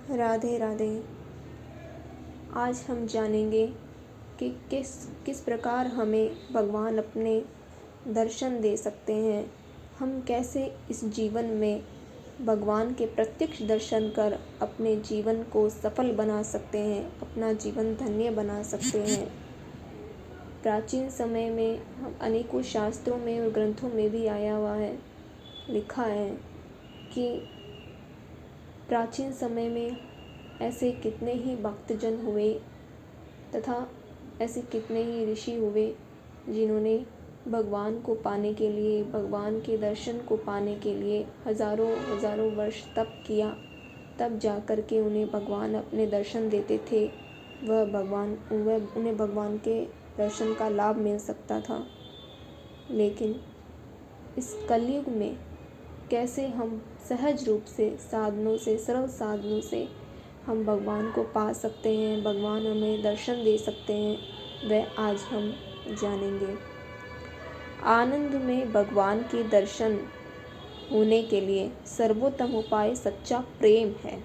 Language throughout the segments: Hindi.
राधे राधे। आज हम जानेंगे कि किस किस प्रकार हमें भगवान अपने दर्शन दे सकते हैं। हम कैसे इस जीवन में भगवान के प्रत्यक्ष दर्शन कर अपने जीवन को सफल बना सकते हैं, अपना जीवन धन्य बना सकते हैं। प्राचीन समय में हम अनेकों शास्त्रों में और ग्रंथों में भी आया हुआ है, लिखा है कि प्राचीन समय में ऐसे कितने ही भक्तजन हुए तथा ऐसे कितने ही ऋषि हुए जिन्होंने भगवान को पाने के लिए, भगवान के दर्शन को पाने के लिए हजारों हजारों वर्ष तप किया। तब जा कर के उन्हें भगवान अपने दर्शन देते थे। उन्हें भगवान के दर्शन का लाभ मिल सकता था। लेकिन इस कलयुग में कैसे हम सहज रूप से साधनों से, सरल साधनों से हम भगवान को पा सकते हैं, भगवान हमें दर्शन दे सकते हैं, वह आज हम जानेंगे। आनंद में भगवान के दर्शन होने के लिए सर्वोत्तम उपाय सच्चा प्रेम है।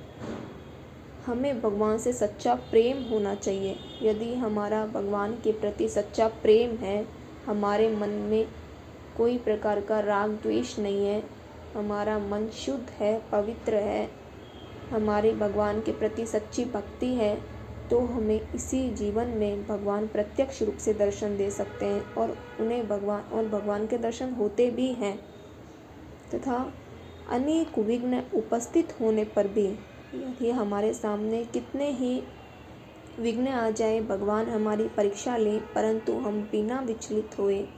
हमें भगवान से सच्चा प्रेम होना चाहिए। यदि हमारा भगवान के प्रति सच्चा प्रेम है, हमारे मन में कोई प्रकार का राग द्वेष नहीं है, हमारा मन शुद्ध है, पवित्र है, हमारे भगवान के प्रति सच्ची भक्ति है, तो हमें इसी जीवन में भगवान प्रत्यक्ष रूप से दर्शन दे सकते हैं और भगवान के दर्शन होते भी हैं। तथा अनेक विघ्न उपस्थित होने पर भी, यदि हमारे सामने कितने ही विघ्न आ जाए, भगवान हमारी परीक्षा लें, परंतु हम बिना विचलित हुए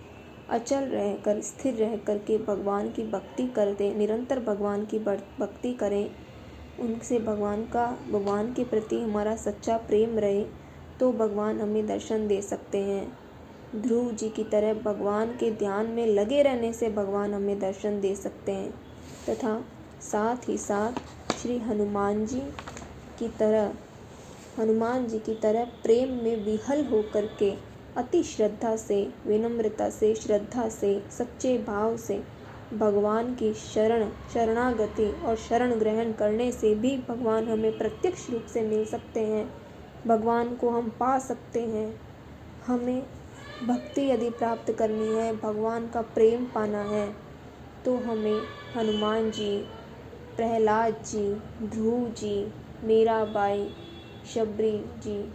अचल रहकर, स्थिर रह कर के भगवान की भक्ति कर दें, निरंतर भगवान की भक्ति करें, उनसे भगवान के प्रति हमारा सच्चा प्रेम रहे, तो भगवान हमें दर्शन दे सकते हैं। ध्रुव जी की तरह भगवान के ध्यान में लगे रहने से भगवान हमें दर्शन दे सकते हैं। तथा साथ ही साथ श्री हनुमान जी की तरह प्रेम में विहल होकर के अति श्रद्धा से, विनम्रता से, श्रद्धा से, सच्चे भाव से भगवान की शरणागति और शरण ग्रहण करने से भी भगवान हमें प्रत्यक्ष रूप से मिल सकते हैं, भगवान को हम पा सकते हैं। हमें भक्ति यदि प्राप्त करनी है, भगवान का प्रेम पाना है, तो हमें हनुमान जी, प्रहलाद जी, ध्रुव जी, मीराबाई, शबरी जी,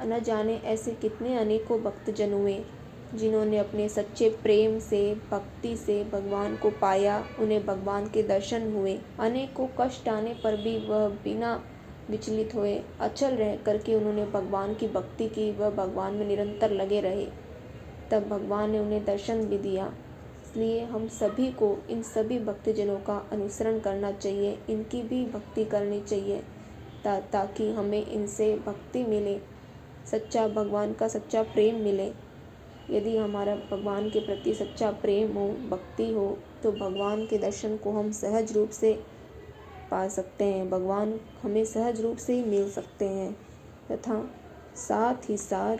न जाने ऐसे कितने अनेकों भक्तजन हुए जिन्होंने अपने सच्चे प्रेम से, भक्ति से भगवान को पाया, उन्हें भगवान के दर्शन हुए। अनेकों कष्ट आने पर भी वह बिना विचलित हुए अचल रह करके उन्होंने भगवान की भक्ति की, वह भगवान में निरंतर लगे रहे, तब भगवान ने उन्हें दर्शन भी दिया। इसलिए हम सभी को इन सभी भक्तजनों का अनुसरण करना चाहिए, इनकी भी भक्ति करनी चाहिए ताकि हमें इनसे भक्ति मिले, सच्चा भगवान का सच्चा प्रेम मिले। यदि हमारा भगवान के प्रति सच्चा प्रेम हो, भक्ति हो, तो भगवान के दर्शन को हम सहज रूप से पा सकते हैं, भगवान हमें सहज रूप से ही मिल सकते हैं। तथा साथ ही साथ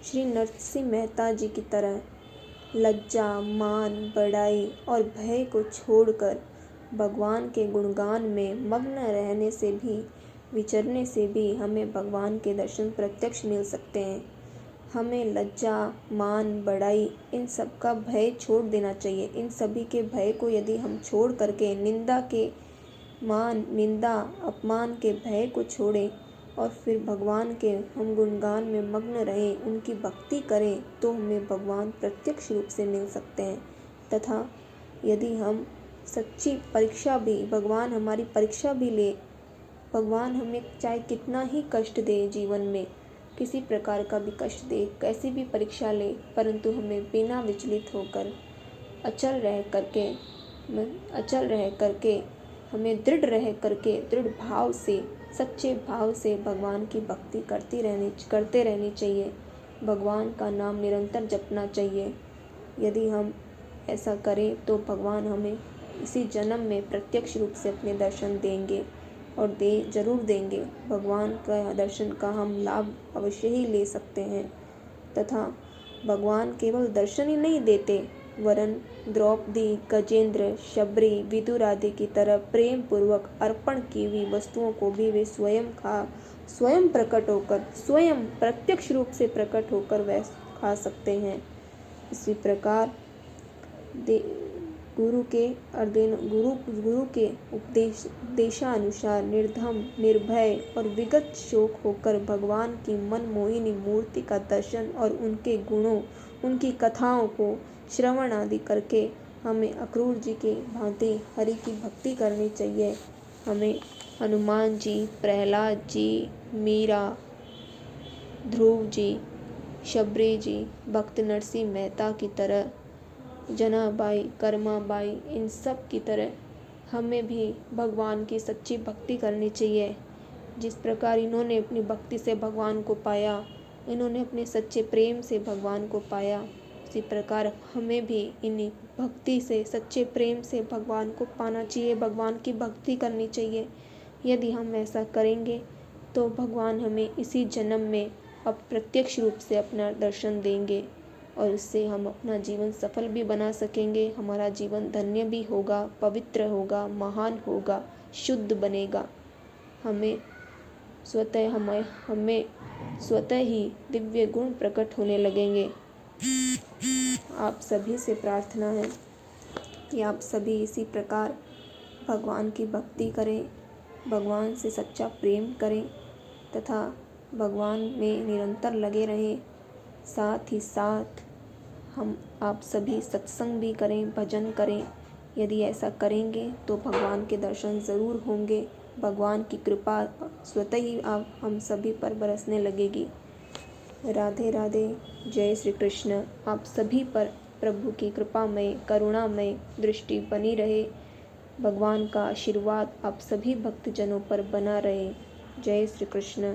श्री नरसिंह मेहता जी की तरह लज्जा, मान, बड़ाई और भय को छोड़कर भगवान के गुणगान में मग्न रहने से भी, विचरने से भी हमें भगवान के दर्शन प्रत्यक्ष मिल सकते हैं। हमें लज्जा, मान, बड़ाई इन सब का भय छोड़ देना चाहिए। इन सभी के भय को यदि हम छोड़ करके निंदा, अपमान के भय को छोड़ें और फिर भगवान के हम गुणगान में मग्न रहें, उनकी भक्ति करें, तो हमें भगवान प्रत्यक्ष रूप से मिल सकते हैं। तथा यदि हम सच्ची परीक्षा भी, भगवान हमारी परीक्षा भी ले, भगवान हमें चाहे कितना ही कष्ट दे, जीवन में किसी प्रकार का भी कष्ट दे, कैसी भी परीक्षा ले, परंतु हमें बिना विचलित होकर अचल रह करके हमें दृढ़ रह करके, दृढ़ भाव से, सच्चे भाव से भगवान की भक्ति करते रहनी चाहिए। भगवान का नाम निरंतर जपना चाहिए। यदि हम ऐसा करें तो भगवान हमें इसी जन्म में प्रत्यक्ष रूप से अपने दर्शन देंगे और जरूर देंगे। भगवान का दर्शन का हम लाभ अवश्य ही ले सकते हैं। तथा भगवान केवल दर्शन ही नहीं देते, वरन द्रौपदी, गजेंद्र, शबरी, विदुर आदि की तरह प्रेम पूर्वक अर्पण की हुई वस्तुओं को भी वे स्वयं प्रकट होकर, स्वयं प्रत्यक्ष रूप से प्रकट होकर वह खा सकते हैं। इसी प्रकार गुरु के उपदेशानुसार निर्धम, निर्भय और विगत शोक होकर भगवान की मनमोहिनी मूर्ति का दर्शन और उनके गुणों, उनकी कथाओं को श्रवण आदि करके हमें अक्रूर जी के भांति हरि की भक्ति करनी चाहिए। हमें हनुमान जी, प्रहलाद जी, मीरा, ध्रुव जी, शबरी जी, भक्त नरसिंह मेहता की तरह, जनाबाई, कर्माबाई, इन सब की तरह हमें भी भगवान की सच्ची भक्ति करनी चाहिए। जिस प्रकार इन्होंने अपनी भक्ति से भगवान को पाया, इन्होंने अपने सच्चे प्रेम से भगवान को पाया, उसी प्रकार हमें भी इन्हीं भक्ति से, सच्चे प्रेम से भगवान को पाना चाहिए, भगवान की भक्ति करनी चाहिए। यदि हम ऐसा करेंगे तो भगवान हमें इसी जन्म में अप्रत्यक्ष रूप से अपना दर्शन देंगे और उससे हम अपना जीवन सफल भी बना सकेंगे। हमारा जीवन धन्य भी होगा, पवित्र होगा, महान होगा, शुद्ध बनेगा। हमें स्वतः ही दिव्य गुण प्रकट होने लगेंगे। आप सभी से प्रार्थना है कि आप सभी इसी प्रकार भगवान की भक्ति करें, भगवान से सच्चा प्रेम करें तथा भगवान में निरंतर लगे रहें। साथ ही साथ आप सभी सत्संग भी करें, भजन करें। यदि ऐसा करेंगे तो भगवान के दर्शन ज़रूर होंगे, भगवान की कृपा स्वतः ही हम सभी पर बरसने लगेगी। राधे राधे, जय श्री कृष्ण। आप सभी पर प्रभु की कृपामय, करुणामय दृष्टि बनी रहे। भगवान का आशीर्वाद आप सभी भक्तजनों पर बना रहे। जय श्री कृष्ण।